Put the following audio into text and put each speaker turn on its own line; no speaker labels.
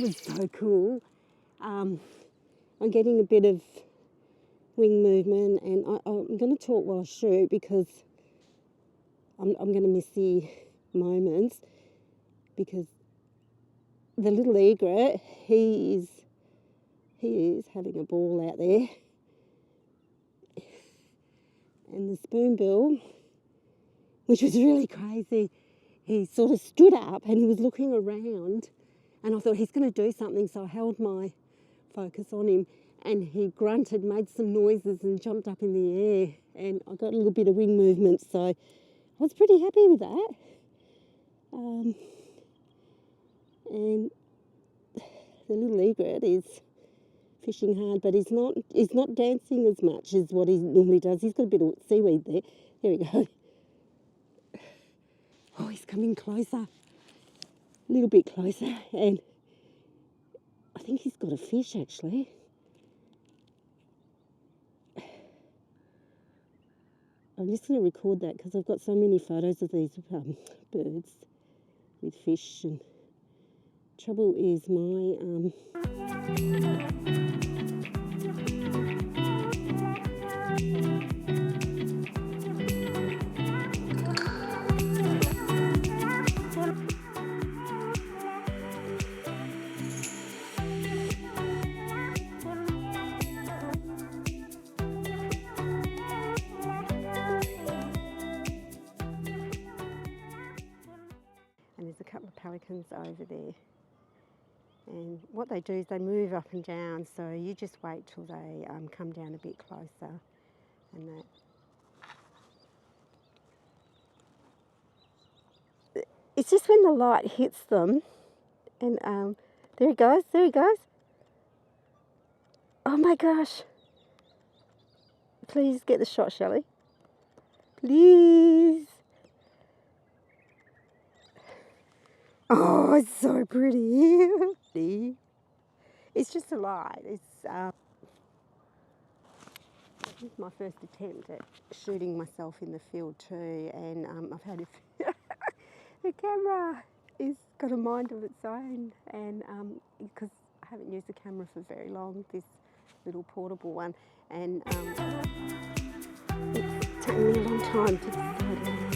was so cool. I'm getting a bit of wing movement, and I'm going to talk while I shoot because I'm going to miss the moments, because the little egret, he is having a ball out there. And the spoonbill, which was really crazy, he sort of stood up and he was looking around, and I thought he's going to do something, so I held my focus on him, and he grunted, made some noises and jumped up in the air, and I got a little bit of wing movement, so I was pretty happy with that. And the little egret is fishing hard, but he's not dancing as much as what he normally does. He's got a bit of seaweed there. There we go. Oh, he's coming closer, a little bit closer, and I think he's got a fish actually. I'm just going to record that because I've got so many photos of these birds with fish, and trouble is my and there's a couple of pelicans over there, and what they do is they move up and down, so you just wait till they come down a bit closer, and that it's just when the light hits them, and there he goes, oh my gosh, please get the shot, Shelley, please. Oh, it's so pretty. It's just a light. This is my first attempt at shooting myself in the field too, and I've had the camera is got a mind of its own, and because I haven't used the camera for very long, this little portable one, and it's taken me a long time to decide